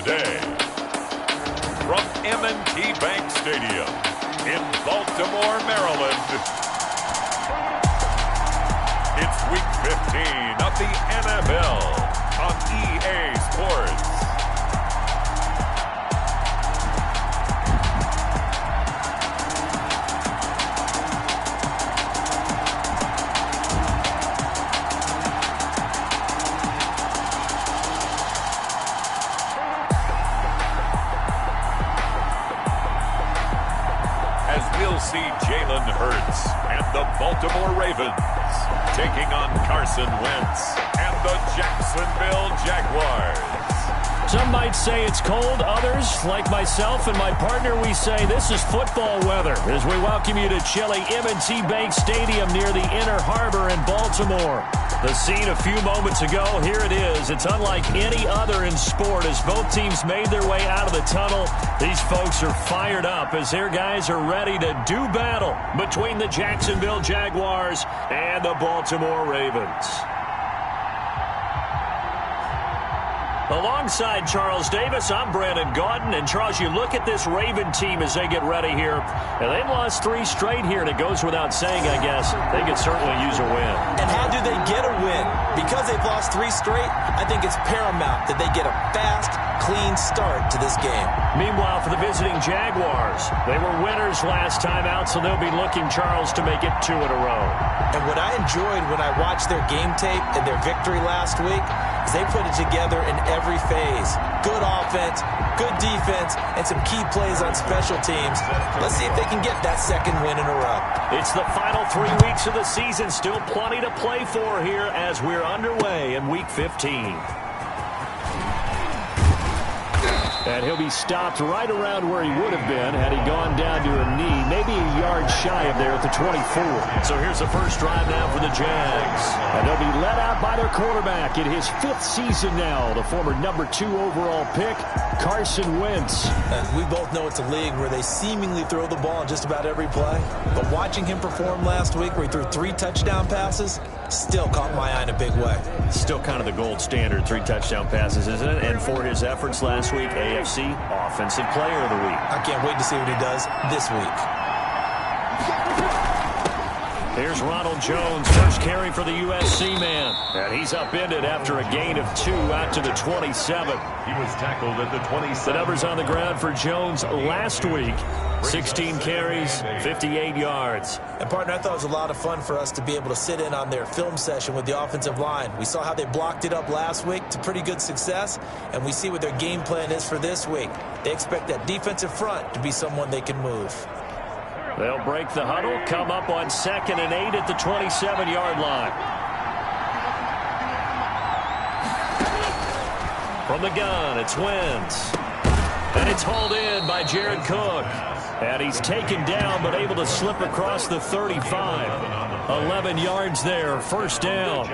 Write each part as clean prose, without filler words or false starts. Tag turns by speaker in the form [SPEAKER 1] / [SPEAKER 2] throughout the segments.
[SPEAKER 1] day. From M&T Bank Stadium in Baltimore, Maryland, it's Week 15 of the NFL on EA Sports. We'll see Jalen Hurts and the Baltimore Ravens taking on Carson Wentz and the Jacksonville Jaguars.
[SPEAKER 2] Some might say it's cold. Others, like myself and my partner, we say this is football weather as we welcome you to chilly M&T Bank Stadium near the Inner Harbor in Baltimore. The scene a few moments ago, here it is. It's unlike any other in sport as both teams made their way out of the tunnel. These folks are fired up as their guys are ready to do battle between the Jacksonville Jaguars and the Baltimore Ravens. Alongside Charles Davis, I'm Brandon Gaudin. And Charles, you look at this Raven team as they get ready here. And they've lost 3 straight here, and it goes without saying, I guess, they could certainly use a win.
[SPEAKER 3] And how do they get a win? Because they've lost 3 straight, I think it's paramount that they get a fast, clean start to this game.
[SPEAKER 2] Meanwhile, for the visiting Jaguars, they were winners last time out, so they'll be looking, Charles, to make it 2 in a row.
[SPEAKER 3] And what I enjoyed when I watched their game tape and their victory last week is they put it together in every phase. Good offense, good defense, and some key plays on special teams. Let's see if they can get that 2nd win in a row.
[SPEAKER 2] It's the final 3 weeks of the season. Still plenty to play for here as we're underway in Week 15. And he'll be stopped right around where he would have been had he gone down to a knee, maybe a yard shy of there at the 24. So here's the first drive now for the Jags. And they'll be led out by their quarterback in his 5th season now, the former number 2 overall pick, Carson Wentz.
[SPEAKER 3] And we both know it's a league where they seemingly throw the ball in just about every play. But watching him perform last week where he threw 3 touchdown passes still caught my eye in a big way.
[SPEAKER 2] Still kind of the gold standard, 3 touchdown passes, isn't it? And for his efforts last week, AFC Offensive Player of the Week.
[SPEAKER 3] I can't wait to see what he does this week.
[SPEAKER 2] Here's Ronald Jones, first carry for the USC man. And he's upended after a gain of 2 out to the 27.
[SPEAKER 1] He was tackled at the 27.
[SPEAKER 2] The numbers on the ground for Jones last week. 16 carries, 58 yards.
[SPEAKER 3] And, partner, I thought it was a lot of fun for us to be able to sit in on their film session with the offensive line. We saw how they blocked it up last week to pretty good success, and we see what their game plan is for this week. They expect that defensive front to be someone they can move.
[SPEAKER 2] They'll break the huddle, come up on 2nd and 8 at the 27-yard line. From the gun, it's Wentz. And it's hauled in by Jared Cook. And he's taken down but able to slip across the 35. 11 yards there, first down.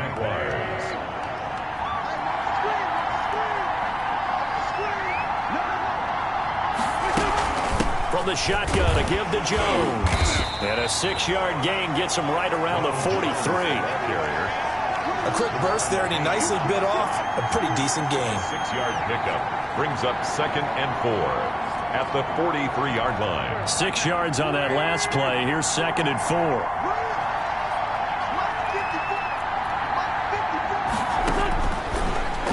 [SPEAKER 2] From the shotgun, a give to Jones. And a 6-yard gain gets him right around the 43.
[SPEAKER 3] A quick burst there, and he nicely bit off a pretty decent gain.
[SPEAKER 1] 6-yard pickup brings up 2nd and 4 at the 43-yard line.
[SPEAKER 2] 6 yards on that last play. Here's 2nd and 4.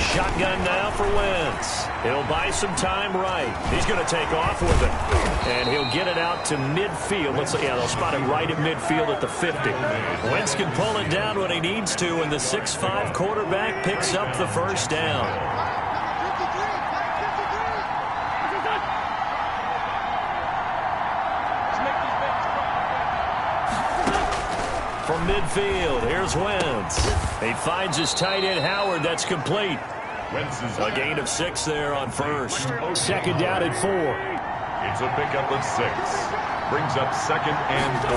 [SPEAKER 2] Shotgun now for Wentz. He'll buy some time right. He's going to take off with it. And he'll get it out to midfield. They'll spot him right at midfield at the 50. Wentz can pull it down when he needs to, and the 6'5" quarterback picks up the first down. From midfield, here's Wentz. He finds his tight end Howard. That's complete. A gain of 6 there on first. 2nd down at 4.
[SPEAKER 1] It's a pickup of 6. Brings up 2nd and 4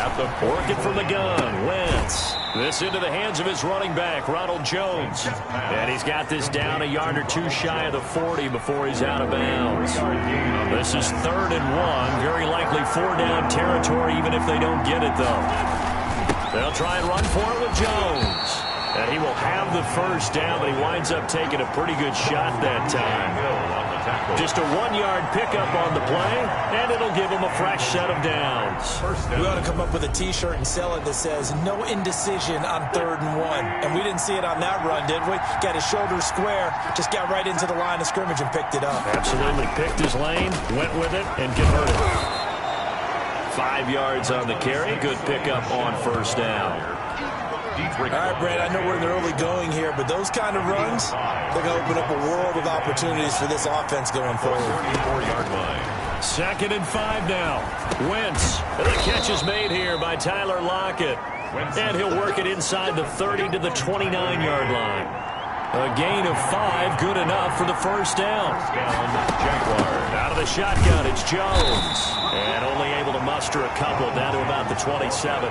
[SPEAKER 1] at the 40.
[SPEAKER 2] Working from the gun, Wentz. This into the hands of his running back, Ronald Jones. And he's got this down a yard or 2 shy of the 40 before he's out of bounds. This is 3rd and 1. Very likely 4-down territory, even if they don't get it, though. They'll try and run for it with Jones. And he will have the first down, but he winds up taking a pretty good shot that time. Just a 1-yard pickup on the play, and it'll give him a fresh set of downs.
[SPEAKER 3] We ought to come up with a T-shirt and sell it that says, no indecision on 3rd and 1. And we didn't see it on that run, did we? Got his shoulders square, just got right into the line of scrimmage and picked it up.
[SPEAKER 2] Absolutely picked his lane, went with it, and converted. 5 yards on the carry. Good pickup on first down.
[SPEAKER 3] All right, Brad, I know we're in the early going here, but those kind of runs, they're going to open up a world of opportunities for this offense going forward.
[SPEAKER 1] 34-yard line.
[SPEAKER 2] 2nd and 5 now. Wentz. And the catch is made here by Tyler Lockett. And he'll work it inside the 30 to the 29-yard line. A gain of 5, good enough for the first down.
[SPEAKER 1] Jaguars.
[SPEAKER 2] Out of the shotgun, it's Jones. And only able to muster a couple down to about the 27.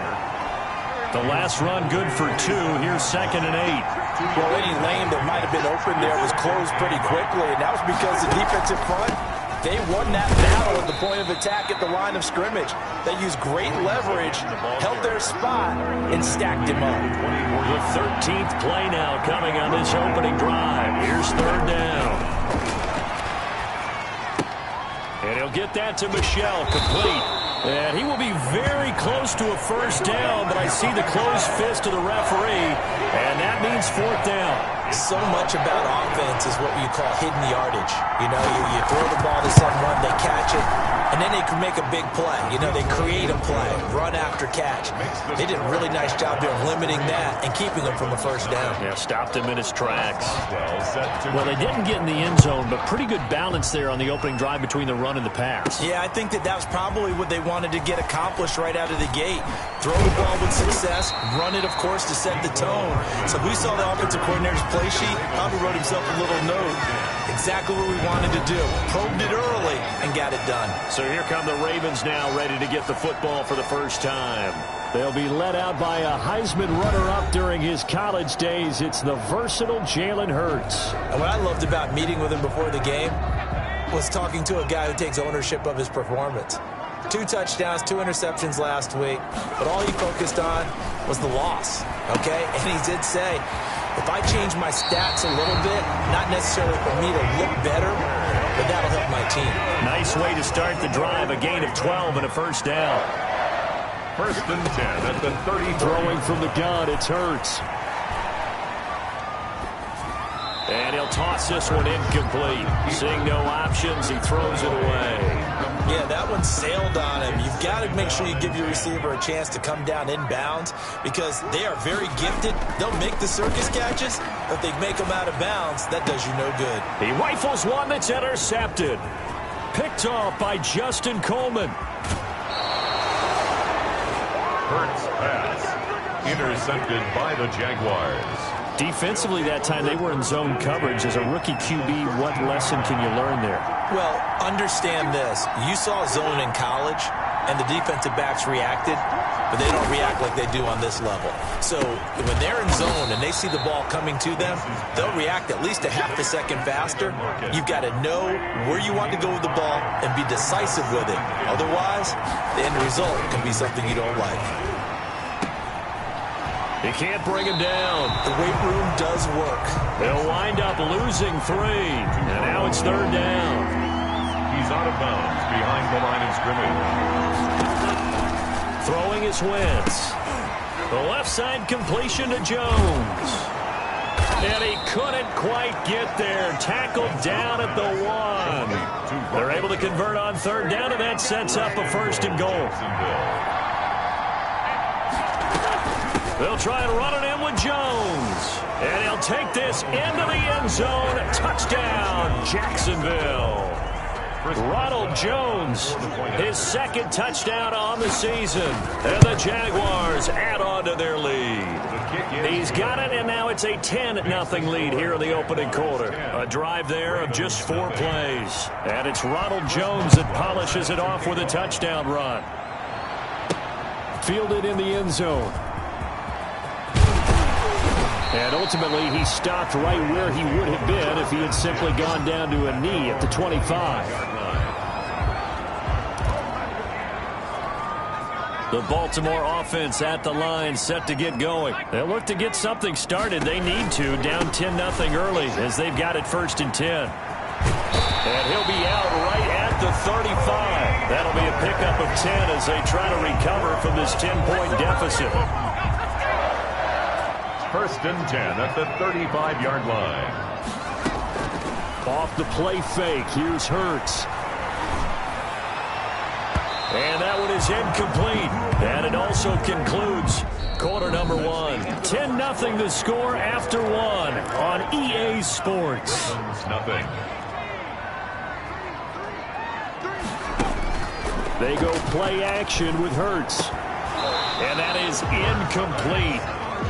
[SPEAKER 2] The last run good for 2. Here's 2nd and 8.
[SPEAKER 3] Well, any lane that might have been open there was closed pretty quickly, and that was because the defensive front, they won that battle at the point of attack at the line of scrimmage. They used great leverage, held their spot, and stacked him up.
[SPEAKER 2] The 13th play now coming on this opening drive. Here's 3rd down. And he'll get that to Michel, complete. And he will be very close to a first down, but I see the closed fist of the referee, and that means 4th down.
[SPEAKER 3] So much about offense is what you call hidden yardage. You know, you throw the ball to someone, they catch it, and then they can make a big play. You know, they create a play, run after catch. They did a really nice job there of limiting that and keeping them from a first down.
[SPEAKER 2] Yeah, stopped him in his tracks. Well, they didn't get in the end zone, but pretty good balance there on the opening drive between the run and the pass.
[SPEAKER 3] Yeah, I think that was probably what they wanted to get accomplished right out of the gate. Throw the ball with success, run it, of course, to set the tone. So we saw the offensive coordinator's play sheet, probably wrote himself a little note. Exactly what we wanted to do. Probed it early and got it done.
[SPEAKER 2] So here come the Ravens now, ready to get the football for the first time. They'll be led out by a Heisman runner-up during his college days. It's the versatile Jalen Hurts.
[SPEAKER 3] And what I loved about meeting with him before the game was talking to a guy who takes ownership of his performance. 2 touchdowns, 2 interceptions last week, but all he focused on was the loss, okay? And he did say, if I change my stats a little bit, not necessarily for me to look better, but that'll help my team.
[SPEAKER 2] Nice way to start the drive, a gain of 12 and a first down.
[SPEAKER 1] 1st and 10 at the 30.
[SPEAKER 2] Throwing from the gun, it's Hurts. And he'll toss this one incomplete. Seeing no options, he throws it away.
[SPEAKER 3] Yeah, that one sailed on him. You've got to make sure you give your receiver a chance to come down inbounds because they are very gifted. They'll make the circus catches, but they make them out of bounds. That does you no good.
[SPEAKER 2] He rifles one that's intercepted. Picked off by Justin Coleman.
[SPEAKER 1] Hurts pass. Intercepted by the Jaguars.
[SPEAKER 2] Defensively that time, they were in zone coverage. As a rookie QB, what lesson can you learn there?
[SPEAKER 3] Well, understand this. You saw zone in college, and the defensive backs reacted, but they don't react like they do on this level. So when they're in zone and they see the ball coming to them, they'll react at least a half a second faster. You've got to know where you want to go with the ball and be decisive with it. Otherwise, the end result can be something you don't like.
[SPEAKER 2] He can't bring him down.
[SPEAKER 3] The weight room does work.
[SPEAKER 2] They'll wind up losing 3. And now it's 3rd down.
[SPEAKER 1] He's out of bounds behind the line of scrimmage.
[SPEAKER 2] Throwing is Wentz. The left side completion to Jones. And he couldn't quite get there. Tackled down at the 1. They're able to convert on 3rd down, and that sets up a 1st and goal. They'll try and run it in with Jones. And he'll take this into the end zone. Touchdown, Jacksonville. Ronald Jones, his 2nd touchdown on the season. And the Jaguars add on to their lead. He's got it, and now it's a 10-0 lead here in the opening quarter. A drive there of just 4 plays. And it's Ronald Jones that polishes it off with a touchdown run. Fielded in the end zone. And ultimately, he stopped right where he would have been if he had simply gone down to a knee at the 25. The Baltimore offense at the line, set to get going. They'll look to get something started. They need to, down 10-0 early as they've got it 1st and 10. And he'll be out right at the 35. That'll be a pickup of 10 as they try to recover from this 10-point deficit.
[SPEAKER 1] 1st and 10 at the 35-yard line.
[SPEAKER 2] Off the play fake, here's Hurts. And that one is incomplete. And it also concludes quarter number 1. 10-0 the score after 1 on EA Sports.
[SPEAKER 1] Nothing.
[SPEAKER 2] They go play action with Hurts. And that is incomplete.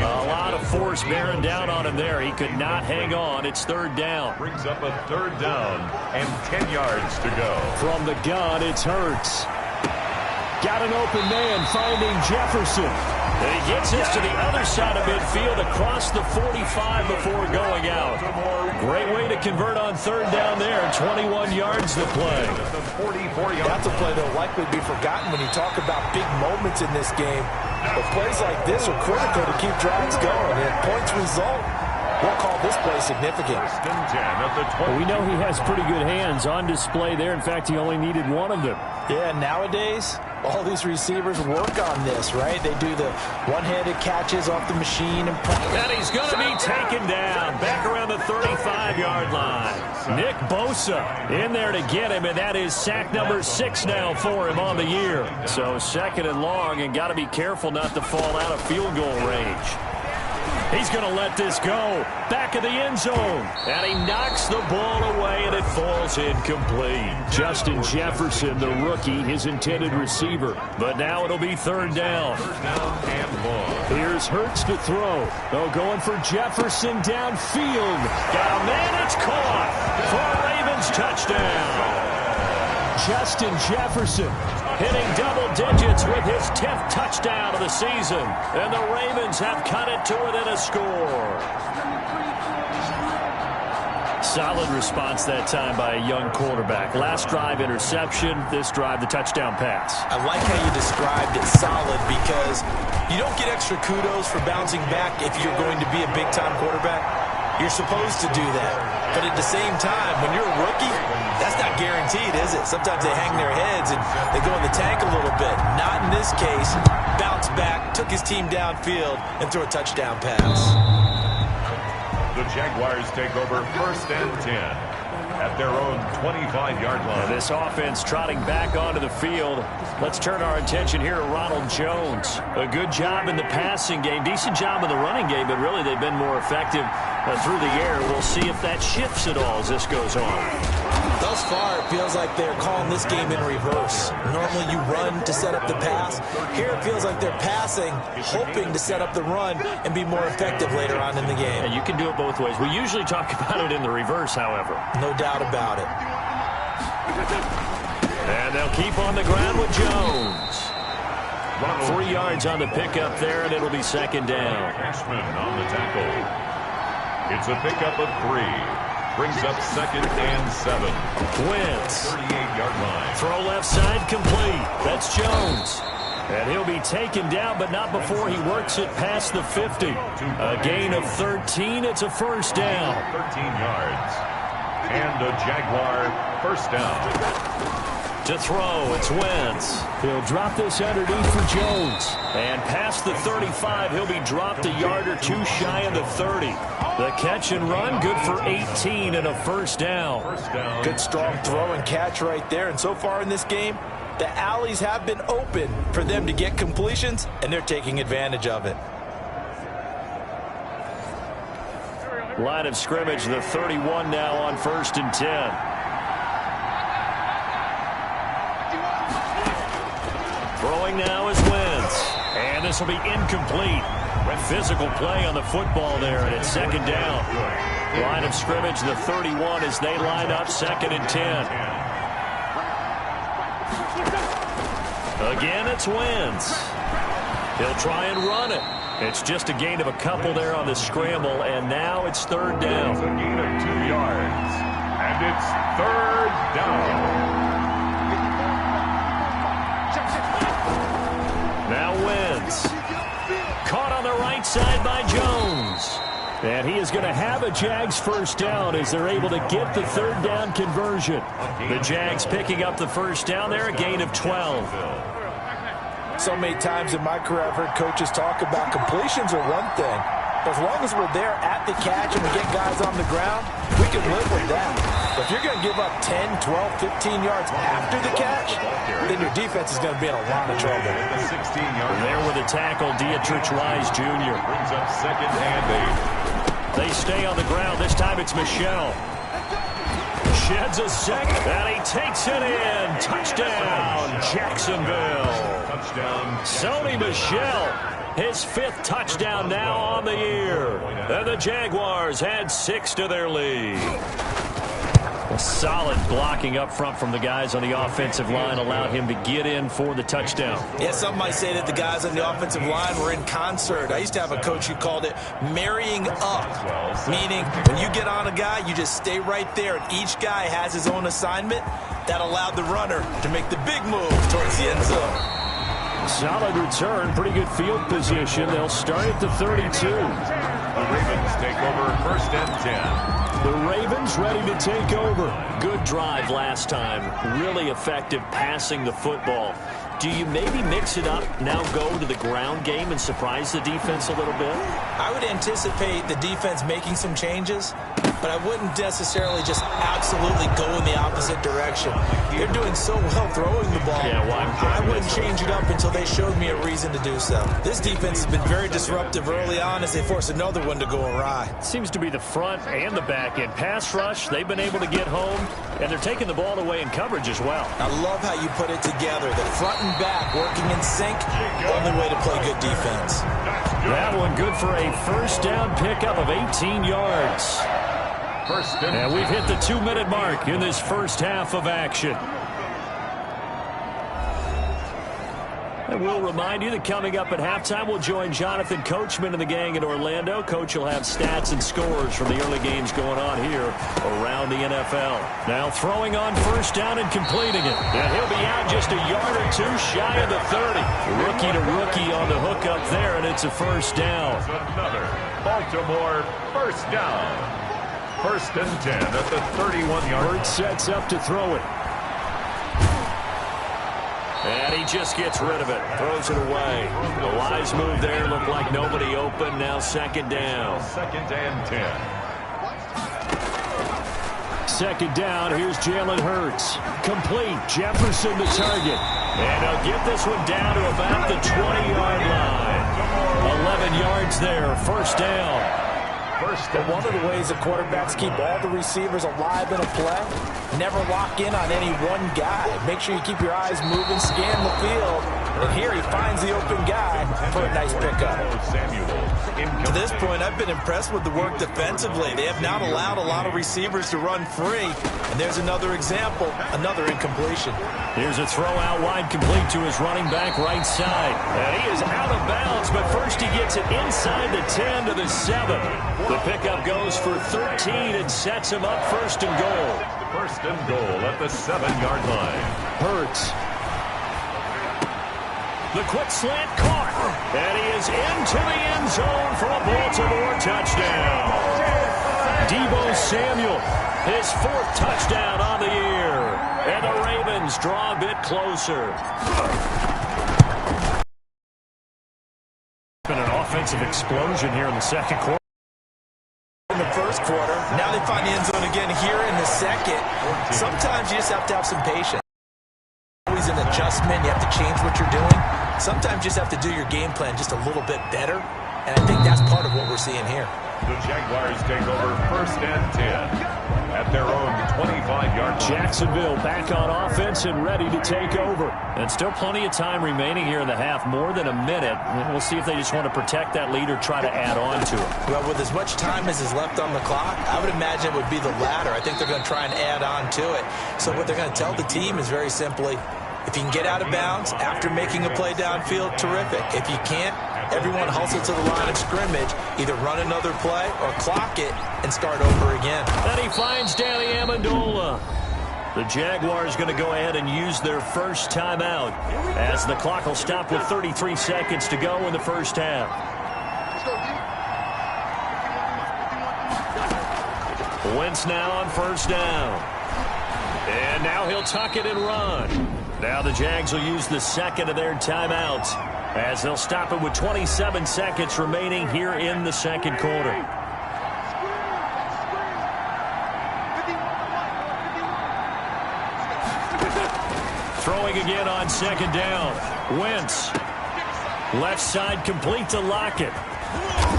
[SPEAKER 2] A lot of force bearing down on him there. He could not hang on. It's 3rd down.
[SPEAKER 1] Brings up a 3rd down and 10 yards to go.
[SPEAKER 2] From the gun, it's Hurts. Got an open man finding Jefferson. And he gets this to the other side of midfield across the 45 before going out. Great way to convert on 3rd down there. 21 yards to play.
[SPEAKER 3] That's a play that will likely be forgotten when you talk about big moments in this game. But plays like this are critical to keep drives going. And points result, we'll call this play significant.
[SPEAKER 2] Well, we know he has pretty good hands on display there. In fact, he only needed one of them.
[SPEAKER 3] Yeah, nowadays, all these receivers work on this, right? They do the one-handed catches off the machine.
[SPEAKER 2] And he's going to be taken down back around the 35-yard line. Nick Bosa in there to get him, and that is sack number 6 now for him on the year. So 2nd and long, and got to be careful not to fall out of field goal range. He's going to let this go. Back of the end zone. And he knocks the ball away, and it falls incomplete. Justin Jefferson, the rookie, his intended receiver. But now it'll be 3rd down.
[SPEAKER 1] And long.
[SPEAKER 2] Here's Hurts to throw. Oh, going for Jefferson downfield. Got a man, it's caught for a Ravens touchdown. Justin Jefferson hitting double digits with his 10th touchdown of the season. And the Ravens have cut it to within a score. Solid response that time by a young quarterback. Last drive interception, this drive the touchdown pass.
[SPEAKER 3] I like how you described it solid because you don't get extra kudos for bouncing back if you're going to be a big-time quarterback. You're supposed to do that. But at the same time, when you're a rookie, that's not guaranteed, is it? Sometimes they hang their heads and they go in the tank a little bit. Not in this case. Bounce back, took his team downfield, and threw a touchdown pass.
[SPEAKER 1] The Jaguars take over 1st and 10 at their own 25-yard line.
[SPEAKER 2] This offense trotting back onto the field. Let's turn our attention here to Ronald Jones. A good job in the passing game, decent job in the running game, but really they've been more effective through the air. We'll see if that shifts at all as this goes on.
[SPEAKER 3] Thus far, it feels like they're calling this game in reverse. Normally you run to set up the pass. Here it feels like they're passing, hoping to set up the run and be more effective later on in the game.
[SPEAKER 2] Yeah, you can do it both ways. We usually talk about it in the reverse, however.
[SPEAKER 3] No doubt about it.
[SPEAKER 2] And they'll keep on the ground with Jones. 3 yards on the pickup there, and it'll be 2nd down.
[SPEAKER 1] Ashman on the tackle. It's a pickup of 3. Brings up 2nd and 7.
[SPEAKER 2] Wentz.
[SPEAKER 1] 38-yard line.
[SPEAKER 2] Throw left side complete. That's Jones. And he'll be taken down, but not before he works it past the 50. A gain of 13. It's a 1st down.
[SPEAKER 1] 13 yards. And a Jaguar 1st down.
[SPEAKER 2] To throw, it's Wentz. He'll drop this underneath for Jones. And past the 35, he'll be dropped a yard or 2 shy of the 30. The catch and run, good for 18 and a 1st down.
[SPEAKER 3] Good strong throw and catch right there. And so far in this game, the alleys have been open for them to get completions, and they're taking advantage of it.
[SPEAKER 2] Line of scrimmage, the 31 now on 1st and 10. Throwing now is Wentz. And this will be incomplete. Physical play on the football there, and it's 2nd down. Line of scrimmage, the 31 as they line up 2nd and 10. Again, it's Wentz. He'll try and run it. It's just a gain of a couple there on the scramble, and now it's 3rd down.
[SPEAKER 1] It's a gain of 2 yards, and it's 3rd down.
[SPEAKER 2] side by Jones. And he is going to have a Jags first down as they're able to get the third down conversion. The Jags picking up the first down there, a gain of 12.
[SPEAKER 3] So many times in my career I've heard coaches talk about completions are one thing. But as long as we're there at the catch and we get guys on the ground, we can live with that. But if you're going to give up 10, 12, 15 yards after the catch, then your defense is going to be in a lot of trouble.
[SPEAKER 2] There with the tackle, Dietrich Wise Jr.
[SPEAKER 1] Brings up second and 8.
[SPEAKER 2] They stay on the ground. This time it's Michel. Sheds a second, and he takes it in. Touchdown, Jacksonville.
[SPEAKER 1] Touchdown.
[SPEAKER 2] Sony Michel, his 5th touchdown now on the year. And the Jaguars had 6 to their lead. A solid blocking up front from the guys on the offensive line allowed him to get in for the touchdown.
[SPEAKER 3] Yeah, some might say that the guys on the offensive line were in concert. I used to have a coach who called it marrying up, meaning when you get on a guy, you just stay right there, and each guy has his own assignment. That allowed the runner to make the big move towards the end zone.
[SPEAKER 2] Solid return, pretty good field position. They'll start at the 32.
[SPEAKER 1] The Ravens take over first and 10.
[SPEAKER 2] The Ravens ready to take over. Good drive last time. Really effective passing the football. Do you maybe mix it up, now go to the ground game and surprise the defense a little bit?
[SPEAKER 3] I would anticipate the defense making some changes, but I wouldn't necessarily just absolutely go in the opposite direction. They're doing so well throwing the ball.
[SPEAKER 2] Yeah, well,
[SPEAKER 3] I wouldn't change it up until they showed me a reason to do so. This defense has been very disruptive early on as they force another one to go awry.
[SPEAKER 2] Seems to be the front and the back end. Pass rush, they've been able to get home, and they're taking the ball away in coverage as well.
[SPEAKER 3] I love how you put it together. The front and back working in sync, only way to play good defense.
[SPEAKER 2] That one good for a first down pickup of 18 yards. And we've hit the 2-minute mark in this first half of action. And we'll remind you that coming up at halftime, we'll join Jonathan Coachman and the gang in Orlando. Coach will have stats and scores from the early games going on here around the NFL. Now throwing on first down and completing it. And he'll be out just a yard or two shy of the 30. Rookie to rookie on the hook up there, and it's a first down.
[SPEAKER 1] Another Baltimore first down. First and 10 at the 31-yard line.
[SPEAKER 2] Bird sets up to throw it. And he just gets rid of it. Throws it away. The wise move there. Looked like nobody open. Now second down.
[SPEAKER 1] Second and 10.
[SPEAKER 2] Second down. Here's Jalen Hurts. Complete. Jefferson the target. And he'll get this one down to about the 20-yard line. 11 yards there. First down.
[SPEAKER 3] But one of the ways that quarterbacks keep all the receivers alive in a play, never lock in on any one guy. Make sure you keep your eyes moving, scan the field, and here he finds the open guy for a nice pickup. To this point, I've been impressed with the work defensively. They have not allowed a lot of receivers to run free, and there's another example, another incompletion.
[SPEAKER 2] Here's a throw out wide, complete to his running back right side. And he is out of bounds, but first he gets it inside the 10 to the 7. The pickup goes for 13 and sets him up first and goal.
[SPEAKER 1] First and goal at the 7-yard line.
[SPEAKER 2] Hurts. The quick slant caught. And he is into the end zone for a Baltimore touchdown. Deebo Samuel, his 4th touchdown on the year. And the Ravens draw a bit closer. Been an offensive explosion here in the second quarter.
[SPEAKER 3] In the first quarter, now they find the end zone again here in the second. Sometimes you just have to have some patience. Always an adjustment. You have to change what you're doing. Sometimes you just have to do your game plan just a little bit better, and I think that's part of what we're seeing here.
[SPEAKER 1] The Jaguars take over first and 10 at their own 25-yard line.
[SPEAKER 2] Jacksonville back on offense and ready to take over. And still plenty of time remaining here in the half, more than a minute. And we'll see if they just want to protect that lead or try to add on to it.
[SPEAKER 3] Well, with as much time as is left on the clock, I would imagine it would be the latter. I think they're going to try and add on to it. So what they're going to tell the team is very simply, if you can get out of bounds after making a play downfield, terrific. If you can't, everyone hustle to the line of scrimmage, either run another play or clock it and start over again.
[SPEAKER 2] And he finds Danny Amendola. The Jaguars going to go ahead and use their first timeout as the clock will stop with 33 seconds to go in the first half. Wentz now on first down. And now he'll tuck it and run. Now the Jags will use the second of their timeouts as they'll stop it with 27 seconds remaining here in the second quarter. Throwing again on second down. Wentz. Left side complete to Lockett.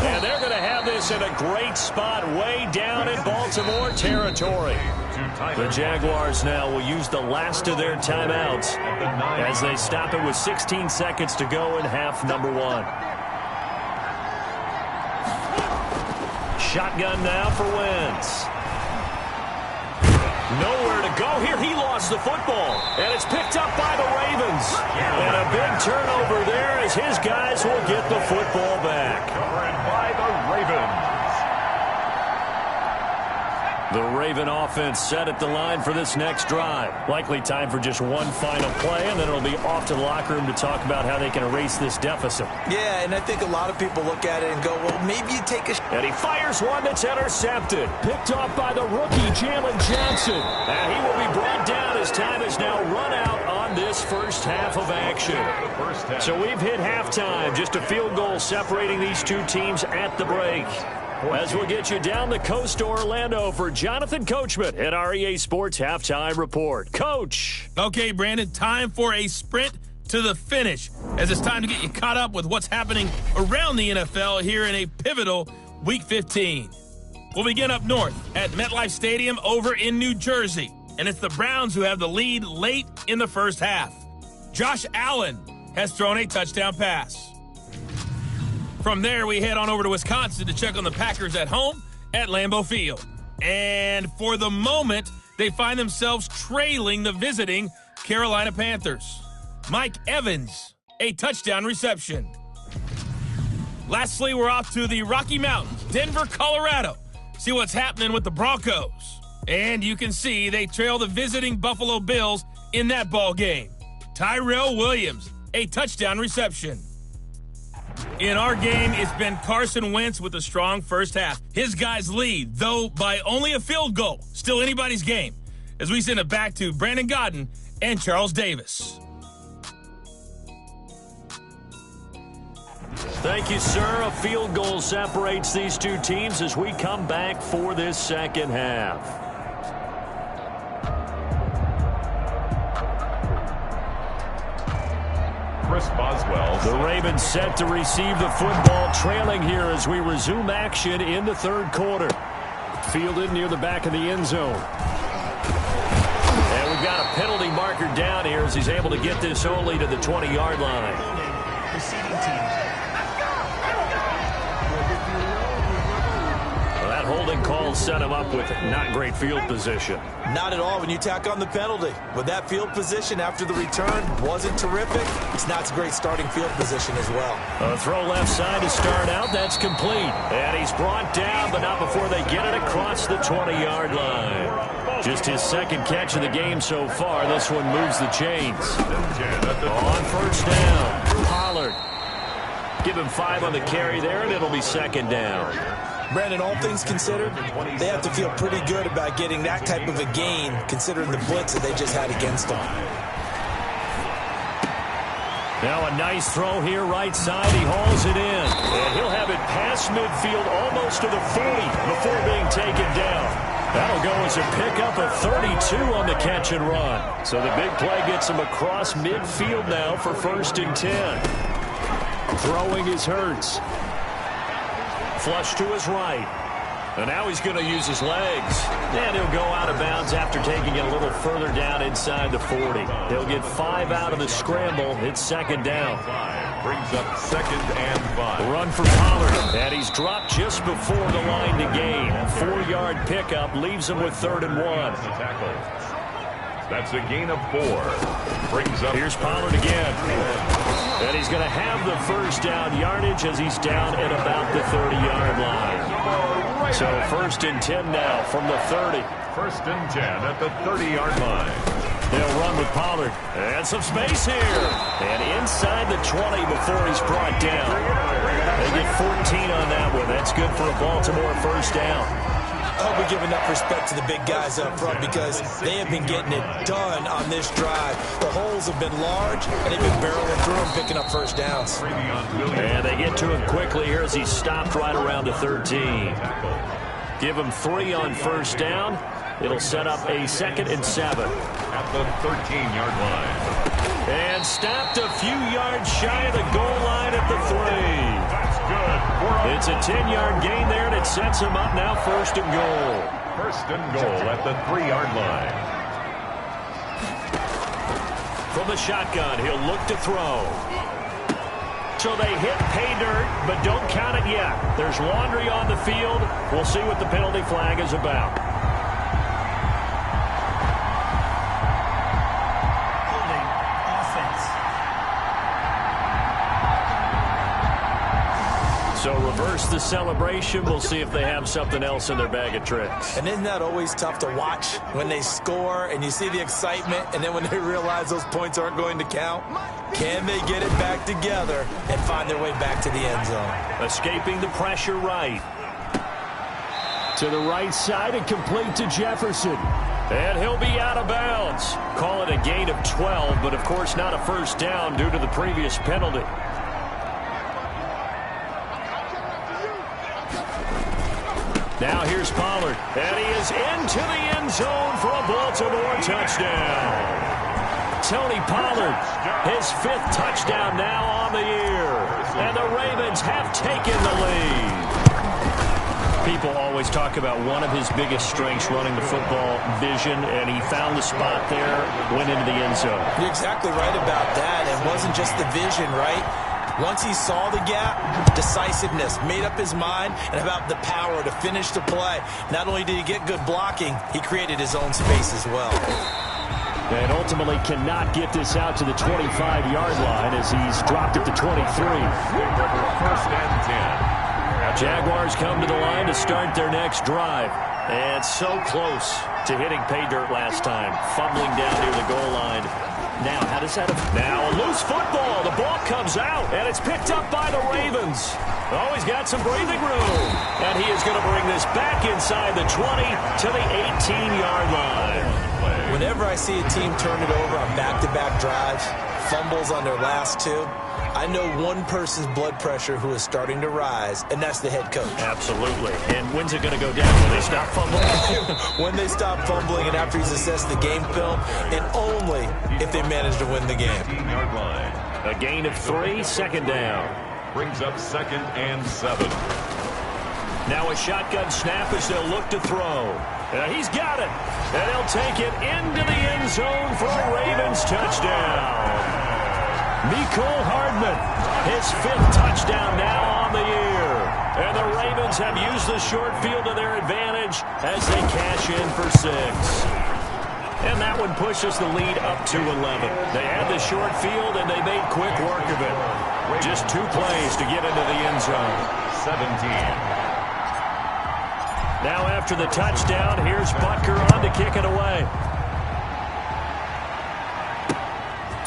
[SPEAKER 2] And they're going to have this in a great spot way down in Baltimore territory. The Jaguars now will use the last of their timeouts as they stop it with 16 seconds to go in half number one. Shotgun now for Wentz. Nowhere to go here. He lost the football. And it's picked up by the Ravens. And a big turnover there as his guys will get the football back.
[SPEAKER 1] Covered by the Ravens.
[SPEAKER 2] The Raven offense set at the line for this next drive. Likely time for just one final play, and then it'll be off to the locker room to talk about how they can erase this deficit.
[SPEAKER 3] Yeah, and I think a lot of people look at it and go, well, maybe you take a...
[SPEAKER 2] And he fires one that's intercepted. Picked off by the rookie, Jalen Johnson. And he will be brought down as time is now run out on this first half of action. So we've hit halftime. Just a field goal separating these two teams at the break. As we'll get you down the coast to Orlando for Jonathan Coachman at our EA Sports Halftime Report. Coach.
[SPEAKER 4] Okay, Brandon, time for a sprint to the finish, as it's time to get you caught up with what's happening around the NFL here in a pivotal Week 15. We'll begin up north at MetLife Stadium over in New Jersey, and it's the Browns who have the lead late in the first half. Josh Allen has thrown a touchdown pass. From there, we head on over to Wisconsin to check on the Packers at home at Lambeau Field. And for the moment, they find themselves trailing the visiting Carolina Panthers. Mike Evans, a touchdown reception. Lastly, we're off to the Rocky Mountains, Denver, Colorado. See what's happening with the Broncos. And you can see they trail the visiting Buffalo Bills in that ball game. Tyrell Williams, a touchdown reception. In our game, it's been Carson Wentz with a strong first half. His guys lead, though by only a field goal. Still anybody's game. As we send it back to Brandon Godden and Charles Davis.
[SPEAKER 2] Thank you, sir. A field goal separates these two teams as we come back for this second half.
[SPEAKER 1] Chris Boswell.
[SPEAKER 2] The Ravens set to receive the football, trailing here as we resume action in the third quarter. Fielded near the back of the end zone. And we've got a penalty marker down here as he's able to get this only to the 20-yard line.
[SPEAKER 5] Receiving team.
[SPEAKER 2] That holding call set him up with not great field position.
[SPEAKER 3] Not at all when you tack on the penalty. But that field position after the return wasn't terrific. It's not a great starting field position as well.
[SPEAKER 2] A throw left side to start out. That's complete. And he's brought down, but not before they get it across the 20-yard line. Just his second catch of the game so far. This one moves the chains. On first down, Pollard. Give him 5 on the carry there, and it'll be second down.
[SPEAKER 3] Brandon, all things considered, they have to feel pretty good about getting that type of a gain, considering the blitz that they just had against them.
[SPEAKER 2] Now a nice throw here, right side. He hauls it in. And he'll have it past midfield almost to the 40 before being taken down. That'll go as a pickup of 32 on the catch and run. So the big play gets him across midfield now for 1st and 10. Throwing is Hurts. Flush to his right. And now he's going to use his legs. And he'll go out of bounds after taking it a little further down inside the 40. He'll get 5 out of the scramble. It's second down.
[SPEAKER 1] Brings up 2nd and 5.
[SPEAKER 2] Run for Pollard. And he's dropped just before the line to gain. 4-yard pickup leaves him with 3rd and 1.
[SPEAKER 1] That's a gain of 4. Brings up.
[SPEAKER 2] Here's Pollard again. And he's going to have the first down yardage as he's down at about the 30-yard line. So 1st and 10 now from the 30.
[SPEAKER 1] 1st and 10 at the 30-yard line.
[SPEAKER 2] They'll run with Pollard. And some space here. And inside the 20 before he's brought down. They get 14 on that one. That's good for a Baltimore first down.
[SPEAKER 3] I hope we give enough respect to the big guys up front because they have been getting it done on this drive. The holes have been large, and they've been barreling through them, picking up first downs.
[SPEAKER 2] And they get to him quickly here as he stopped right around the 13. Give him 3 on first down. It'll set up a 2nd and 7.
[SPEAKER 1] At the 13-yard line.
[SPEAKER 2] And stopped a few yards shy of the goal line at the 3.
[SPEAKER 1] That's good.
[SPEAKER 2] It's a 10-yard gain there, and it sets him up now 1st and goal.
[SPEAKER 1] 1st and goal at the 3-yard line.
[SPEAKER 2] From the shotgun, he'll look to throw. So they hit pay dirt, but don't count it yet. There's laundry on the field. We'll see what the penalty flag is about. So reverse the celebration. We'll see if they have something else in their bag of tricks.
[SPEAKER 3] And isn't that always tough to watch when they score and you see the excitement and then when they realize those points aren't going to count? Can they get it back together and find their way back to the end zone?
[SPEAKER 2] Escaping the pressure right. To the right side and complete to Jefferson. And he'll be out of bounds. Call it a gain of 12, but of course not a first down due to the previous penalty. Now here's Pollard, and he is into the end zone for a Baltimore touchdown. Tony Pollard, his 5th touchdown now on the year, and the Ravens have taken the lead. People always talk about one of his biggest strengths running the football, vision, and he found the spot there, went into the end zone.
[SPEAKER 3] You're exactly right about that. It wasn't just the vision, right? Once he saw the gap, decisiveness, made up his mind, and about the power to finish the play. Not only did he get good blocking, he created his own space as well.
[SPEAKER 2] And ultimately cannot get this out to the 25-yard line as he's dropped at the 23.
[SPEAKER 1] 1st and 10.
[SPEAKER 2] Jaguars come to the line to start their next drive. And so close to hitting pay dirt last time. Fumbling down near the goal line. Now, how does that affect? Now, a loose football. The ball comes out, and it's picked up by the Ravens. Oh, he's got some breathing room. And he is going to bring this back inside the 20 to the 18-yard line.
[SPEAKER 3] Whenever I see a team turn it over on back-to-back drives, fumbles on their last 2, I know one person's blood pressure who is starting to rise, and that's the head coach.
[SPEAKER 2] Absolutely. And when's it going to go down? When they stop fumbling?
[SPEAKER 3] When they stop fumbling and after he's assessed the game film, and only if they manage to win the game.
[SPEAKER 1] 15-yard line.
[SPEAKER 2] A gain of 3, 2nd down.
[SPEAKER 1] Brings up 2nd and 7.
[SPEAKER 2] Now a shotgun snap as they'll look to throw. He's got it. And he'll take it into the end zone for a Ravens touchdown. Mecole Hardman, his 5th touchdown now on the year. And the Ravens have used the short field to their advantage as they cash in for 6. And that one pushes the lead up to 11. They had the short field, and they made quick work of it. Just 2 plays to get into the end zone.
[SPEAKER 1] 17.
[SPEAKER 2] Now after the touchdown, here's Butker on to kick it away.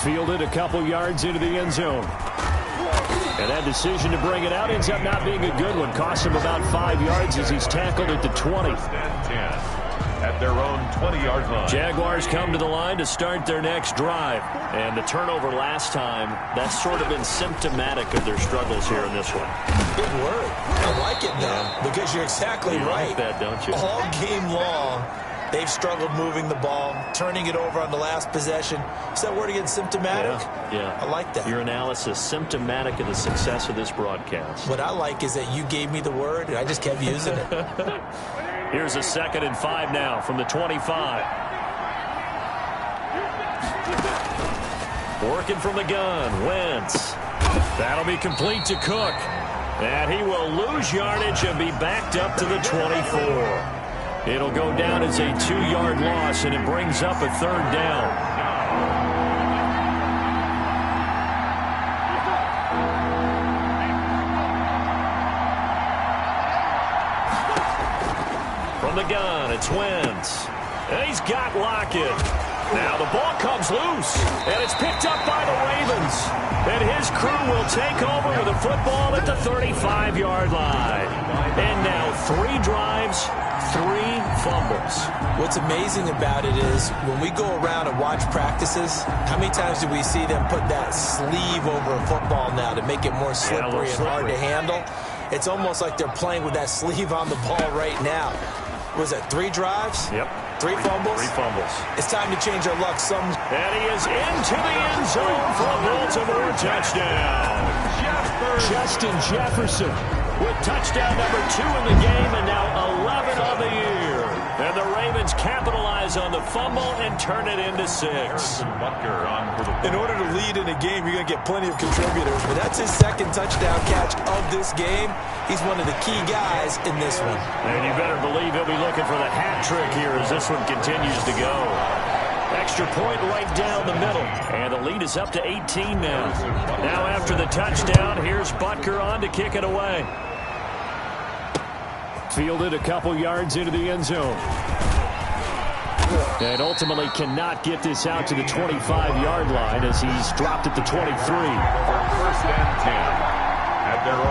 [SPEAKER 2] Fielded a couple yards into the end zone. And that decision to bring it out ends up not being a good one. Costs him about 5 yards as he's tackled at the 20.
[SPEAKER 1] 10 at their own 20-yard line.
[SPEAKER 2] Jaguars come to the line to start their next drive. And the turnover last time, that's sort of been symptomatic of their struggles here in this one.
[SPEAKER 3] Good word. I like it, though, because you're exactly right.
[SPEAKER 2] Like that, don't you?
[SPEAKER 3] All game long, they've struggled moving the ball, turning it over on the last possession. Is that word again, symptomatic?
[SPEAKER 2] Yeah.
[SPEAKER 3] I like that.
[SPEAKER 2] Your analysis, symptomatic of the success of this broadcast.
[SPEAKER 3] What I like is that you gave me the word, and I just kept using it.
[SPEAKER 2] Here's a 2nd and 5 now from the 25. Working from the gun, Wentz. That'll be complete to Cook. And he will lose yardage and be backed up to the 24. It'll go down as a 2-yard loss, and it brings up a 3rd down. From the gun, it's Wentz. And he's got Lockett. Now the ball comes loose, and it's picked up by the Ravens. And his crew will take over with the football at the 35-yard line. And now 3 drives, 3 fumbles.
[SPEAKER 3] What's amazing about it is when we go around and watch practices, how many times do we see them put that sleeve over a football now to make it more slippery and hard to handle? It's almost like they're playing with that sleeve on the ball right now. Was it 3 drives?
[SPEAKER 2] Yep.
[SPEAKER 3] 3 fumbles?
[SPEAKER 2] 3 fumbles.
[SPEAKER 3] It's time to change our luck.
[SPEAKER 2] And he is into the end zone for a Baltimore touchdown. Justin Jefferson with touchdown number 2 in the game and now 11 on the year. And the Ravens capitalize on the fumble and turn it into 6.
[SPEAKER 3] In order to lead in a game, you're going to get plenty of contributors, but that's his 2nd touchdown catch of this game. He's one of the key guys in this one.
[SPEAKER 2] And you better believe he'll be looking for the hat trick here as this one continues to go. Extra point right down the middle. And the lead is up to 18 now. Now after the touchdown, here's Butker on to kick it away. Fielded a couple yards into the end zone. And ultimately cannot get this out to the 25-yard line as he's dropped at the 23.
[SPEAKER 1] First and 10.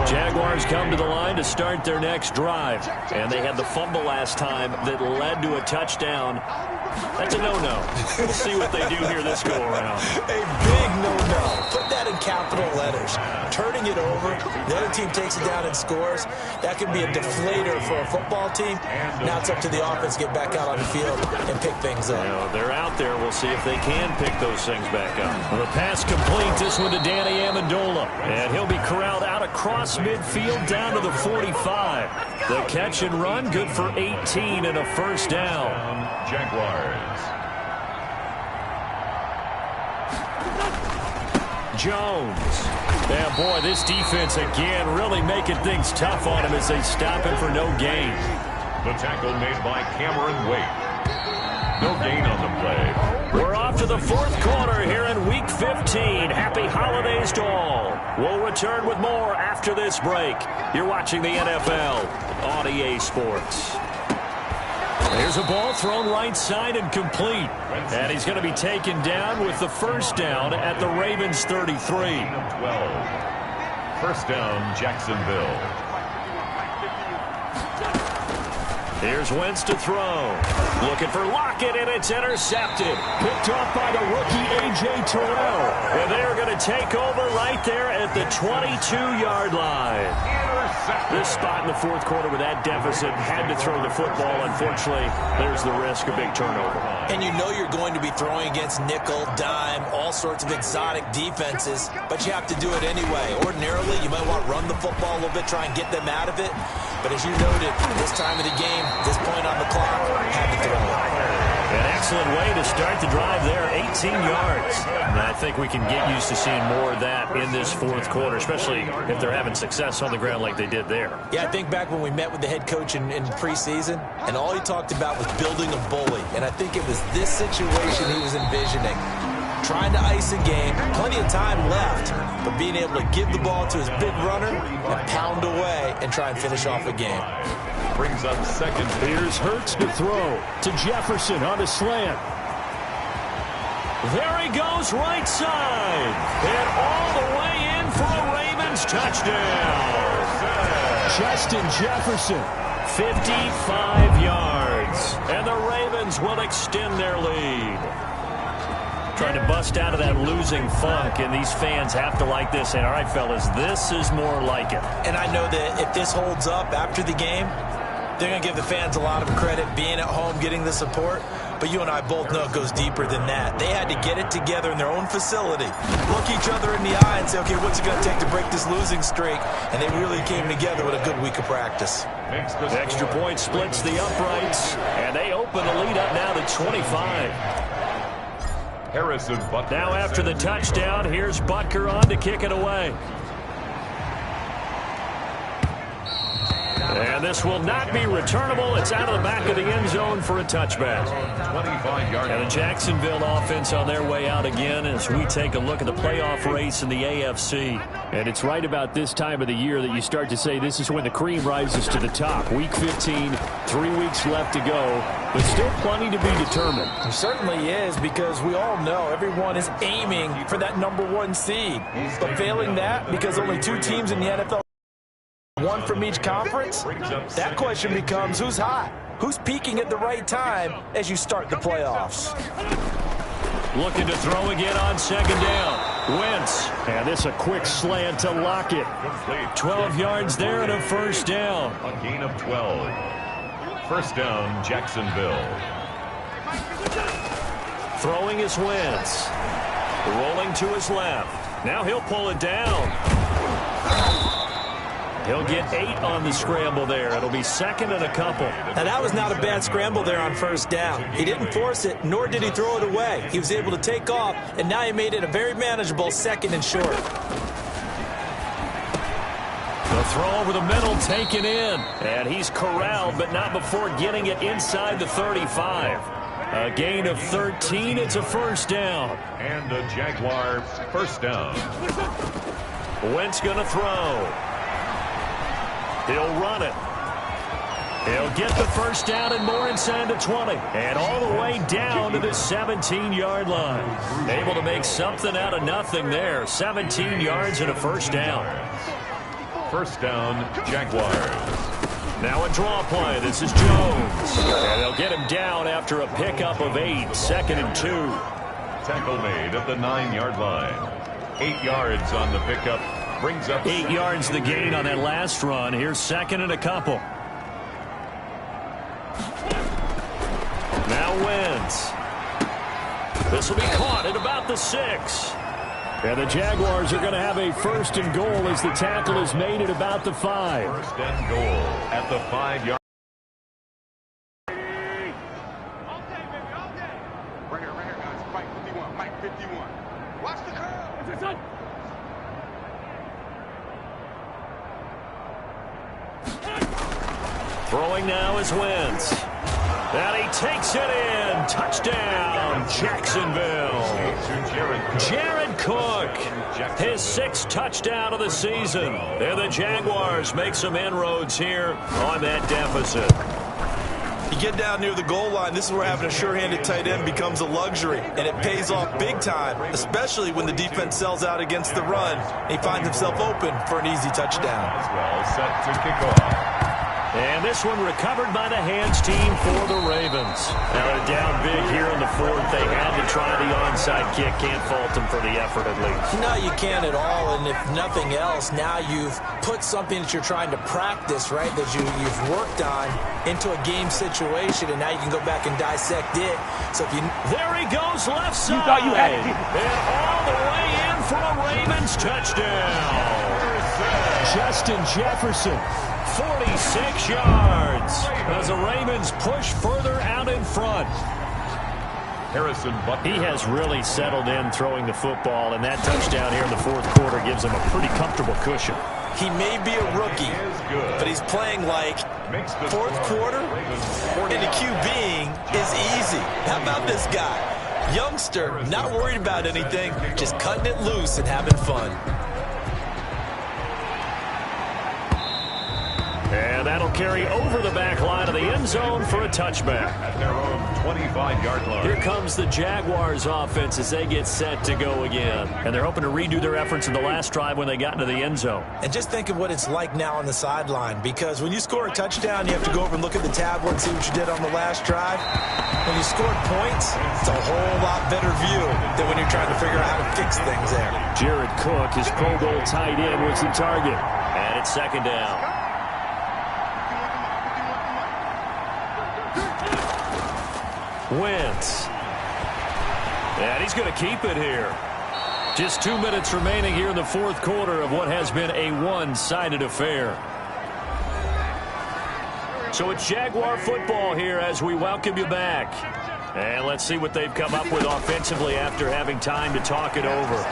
[SPEAKER 2] Jaguars come to the line to start their next drive. And they had the fumble last time that led to a touchdown. That's a no-no. We'll see what they do here this go-around.
[SPEAKER 3] A big no-no. Put that in capital letters. Turning it over, the other team takes it down and scores. That can be a deflator for a football team. Now it's up to the offense to get back out on the field and pick things up.
[SPEAKER 2] They're out there. We'll see if they can pick those things back up. The pass complete. This one to Danny Amendola. And he'll be corralled out across midfield down to the 45. The catch and run good for 18 and a first down.
[SPEAKER 1] Jaguars.
[SPEAKER 2] Jones. Yeah, boy, this defense again really making things tough on him as they stop him for no gain.
[SPEAKER 1] The tackle made by Cameron Wake. No gain on the play.
[SPEAKER 2] We're off to the 4th quarter here in Week 15. Happy holidays to all. We'll return with more after this break. You're watching the NFL on EA Sports. There's a ball thrown right side and complete. And he's going to be taken down with the first down at the Ravens 33.
[SPEAKER 1] 12. First down, Jacksonville.
[SPEAKER 2] Here's Wentz to throw. Looking for Lockett, and it's intercepted. Picked off by the rookie A.J. Terrell. And they're going to take over right there at the 22-yard line. This spot in the 4th quarter with that deficit had to throw the football. Unfortunately, there's the risk of big turnover.
[SPEAKER 3] And you know you're going to be throwing against nickel, dime, all sorts of exotic defenses, but you have to do it anyway. Ordinarily, you might want to run the football a little bit, try and get them out of it. But as you noted, this time of the game, this point on the clock, had to throw it.
[SPEAKER 2] An excellent way to start the drive there, 18 yards. And I think we can get used to seeing more of that in this 4th quarter, especially if they're having success on the ground like they did there.
[SPEAKER 3] Yeah, I think back when we met with the head coach in preseason, and all he talked about was building a bully. And I think it was this situation he was envisioning. Trying to ice a game, plenty of time left, but being able to give the ball to his big runner and pound away and try and finish off a game.
[SPEAKER 1] Brings up 2nd.
[SPEAKER 2] Here's Hurts to throw to Jefferson on the slant. There he goes right side. And all the way in for a Ravens touchdown. Justin Jefferson, 55 yards. And the Ravens will extend their lead. Trying to bust out of that losing funk, and these fans have to like this. And all right, fellas, this is more like it.
[SPEAKER 3] And I know that if this holds up after the game, they're going to give the fans a lot of credit being at home, getting the support. But you and I both know it goes deeper than that. They had to get it together in their own facility, look each other in the eye and say, okay, what's it going to take to break this losing streak? And they really came together with a good week of practice.
[SPEAKER 2] The extra point splits the uprights, and they open the lead up now to 25.
[SPEAKER 1] Harrison Butker.
[SPEAKER 2] Now after the touchdown, here's Butker on to kick it away. And this will not be returnable. It's out of the back of the end zone for a touchback.
[SPEAKER 1] 25-yard.
[SPEAKER 2] And the Jacksonville offense on their way out again as we take a look at the playoff race in the AFC. And it's right about this time of the year that you start to say this is when the cream rises to the top. Week 15, 3 weeks left to go, but still plenty to be determined.
[SPEAKER 3] There certainly is, because we all know everyone is aiming for that #1 seed. But failing that, because only 2 teams in the NFL, 1 from each conference, that question becomes who's hot? Who's peaking at the right time as you start the playoffs?
[SPEAKER 2] Looking to throw again on second down. Wentz. And this a quick slant to Lockett. 12 yards there and a first down.
[SPEAKER 1] A gain of 12. First down, Jacksonville.
[SPEAKER 2] Throwing is Wentz. Rolling to his left. Now he'll pull it down. He'll get 8 on the scramble there. It'll be second and a couple.
[SPEAKER 3] Now, that was not a bad scramble there on first down. He didn't force it, nor did he throw it away. He was able to take off, and now he made it a very manageable second and short.
[SPEAKER 2] The throw over the middle taken in. And he's corralled, but not before getting it inside the 35. A gain of 13. It's a first down.
[SPEAKER 1] And a Jaguar first down.
[SPEAKER 2] Wentz going to throw. He'll run it. He'll get the first down and more inside the 20. And all the way down to the 17-yard line. Able to make something out of nothing there. 17 yards and a first down.
[SPEAKER 1] First down, Jaguars.
[SPEAKER 2] Now a draw play. This is Jones. And they'll get him down after a pickup of 8. Second and 2.
[SPEAKER 1] Tackle made at the 9-yard line. 8 yards on the pickup. Brings up
[SPEAKER 2] 8 yards the gain on that last run. Here's second and a couple. Now Wentz. This will be caught at about the 6. And the Jaguars are going to have a first and goal as the tackle is made at about the 5.
[SPEAKER 1] First and goal at the 5-yard.
[SPEAKER 5] Right here, guys. Mike 51. Mike 51. Watch the curl.
[SPEAKER 2] Throwing now is Wentz. And he takes it in. Touchdown, Jacksonville. Jared Cook, his 6th touchdown of the season. And the Jaguars make some inroads here on that deficit.
[SPEAKER 3] You get down near the goal line, this is where having a sure-handed tight end becomes a luxury, and it pays off big time, especially when the defense sells out against the run, and he finds himself open for an easy touchdown.
[SPEAKER 1] As well, set to kick off.
[SPEAKER 2] And this one recovered by the hands team for the Ravens. Now they're down big here in the 4th. They had to try the onside kick. Can't fault them for the effort at least.
[SPEAKER 3] No, you can't at all. And if nothing else, now you've put something that you're trying to practice, right, that you've worked on into a game situation, and now you can go back and dissect it. So if you...
[SPEAKER 2] There he goes, left side.
[SPEAKER 5] You thought you had it.
[SPEAKER 2] And all the way in for a Ravens touchdown. Justin Jefferson. 46 yards as the Ravens push further out in front.
[SPEAKER 1] Harrison Butker.
[SPEAKER 2] He has really settled in throwing the football, and that touchdown here in the 4th quarter gives him a pretty comfortable cushion.
[SPEAKER 3] He may be a rookie, but he's playing like 4th quarter, and the QBing is easy. How about this guy? Youngster, not worried about anything, just cutting it loose and having fun.
[SPEAKER 2] And that'll carry over the back line of the end zone for a touchback.
[SPEAKER 1] At their own 25-yard line.
[SPEAKER 2] Here comes the Jaguars offense as they get set to go again. And they're hoping to redo their efforts in the last drive when they got into the end zone.
[SPEAKER 3] And just think of what it's like now on the sideline, because when you score a touchdown, you have to go over and look at the tablet and see what you did on the last drive. When you scored points, it's a whole lot better view than when you're trying to figure out how to fix things there.
[SPEAKER 2] Jared Cook, his Pro Bowl tight end, was the target. And it's second down. Wentz. And he's going to keep it here. Just 2 minutes remaining here in the 4th quarter of what has been a one-sided affair. So it's Jaguar football here as we welcome you back. And let's see what they've come up with offensively after having time to talk it over.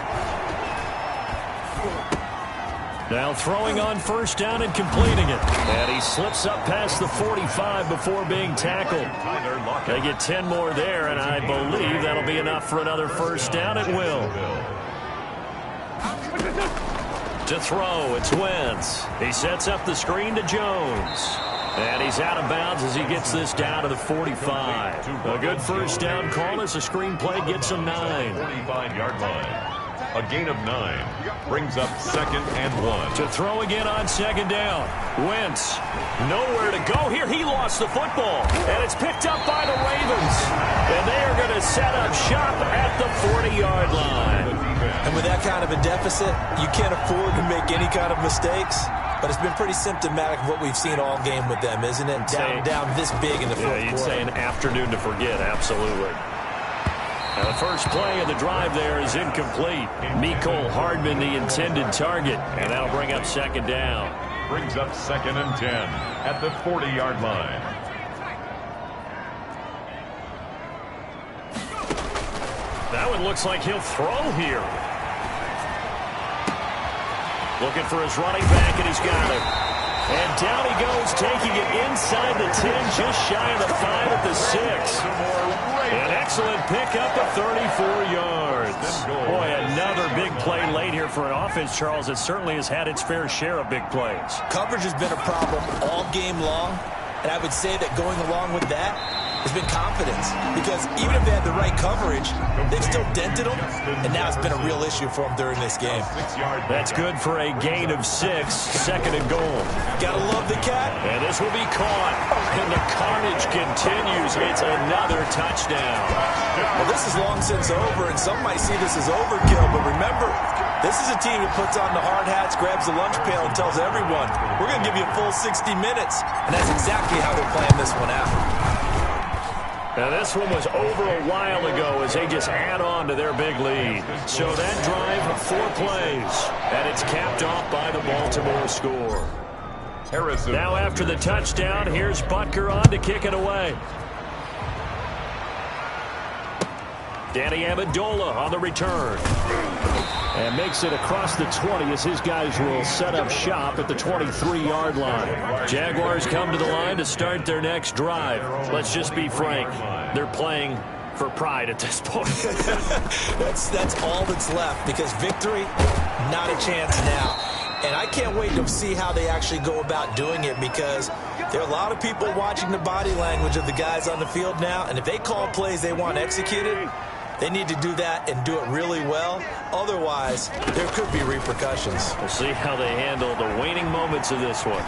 [SPEAKER 2] Now throwing on first down and completing it. And he slips up past the 45 before being tackled. They get 10 more there, and I believe that'll be enough for another first down. It will. To throw, it's Wentz. He sets up the screen to Jones. And he's out of bounds as he gets this down to the 45. A good first down call as the screen play gets him 9.
[SPEAKER 1] 45-yard line. A gain of 9 brings up 2nd and 1.
[SPEAKER 2] To throw again on 2nd down. Wentz, nowhere to go here. He lost the football, and it's picked up by the Ravens. And they are going to set up shop at the 40-yard line.
[SPEAKER 3] And with that kind of a deficit, you can't afford to make any kind of mistakes. But it's been pretty symptomatic of what we've seen all game with them, isn't it? Down this big in the fourth quarter.
[SPEAKER 2] You'd say an afternoon to forget, absolutely. Now the first play of the drive there is incomplete. Mecole Hardman, the intended target, and that'll bring up 2nd down.
[SPEAKER 1] Brings up 2nd and 10 at the 40-yard line.
[SPEAKER 2] That one looks like he'll throw here. Looking for his running back, and he's got him. And down he goes, taking it inside the 10, just shy of the 5 at the 6. An excellent pickup of 34 yards. Boy, another big play late here for an offense, Charles, that certainly has had its fair share of big plays.
[SPEAKER 3] Coverage has been a problem all game long, and I would say that going along with that has been confidence, because even if they had the right coverage, they've still dented them, and now it's been a real issue for them during this game.
[SPEAKER 2] That's good for a gain of 6, 2nd and goal.
[SPEAKER 3] Gotta love the cat.
[SPEAKER 2] And this will be caught, and the carnage continues. It's another touchdown.
[SPEAKER 3] Well, this is long since over, and some might see this as overkill, but remember, this is a team that puts on the hard hats, grabs the lunch pail, and tells everyone, we're going to give you a full 60 minutes, and that's exactly how they're playing this one out.
[SPEAKER 2] Now this one was over a while ago as they just add on to their big lead. So that drive, 4 plays, and it's capped off by the Baltimore score.
[SPEAKER 1] Harrison.
[SPEAKER 2] Now after the touchdown, here's Butker on to kick it away. Danny Amendola on the return. And makes it across the 20 as his guys will set up shop at the 23-yard line. Jaguars come to the line to start their next drive. Let's just be frank. They're playing for pride at this point.
[SPEAKER 3] That's all that's left, because victory, not a chance now. And I can't wait to see how they actually go about doing it, because there are a lot of people watching the body language of the guys on the field now, and if they call plays they want executed, they need to do that and do it really well. Otherwise, there could be repercussions.
[SPEAKER 2] We'll see how they handle the waning moments of this one.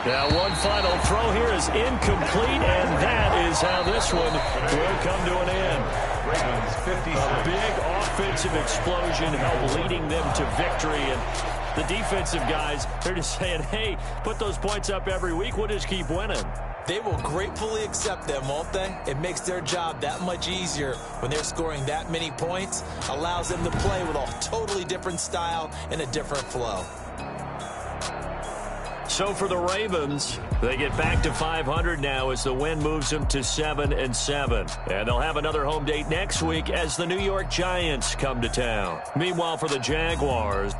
[SPEAKER 2] Now one final throw here is incomplete, and that is how this one will come to an end. A big offensive explosion helped leading them to victory, and the defensive guys, they're just saying, hey, put those points up every week, we'll just keep winning.
[SPEAKER 3] They will gratefully accept them, won't they? It makes their job that much easier when they're scoring that many points. Allows them to play with a totally different style and a different flow.
[SPEAKER 2] So for the Ravens, they get back to 500 now as the win moves them to 7-7. And they'll have another home date next week as the New York Giants come to town. Meanwhile, for the Jaguars,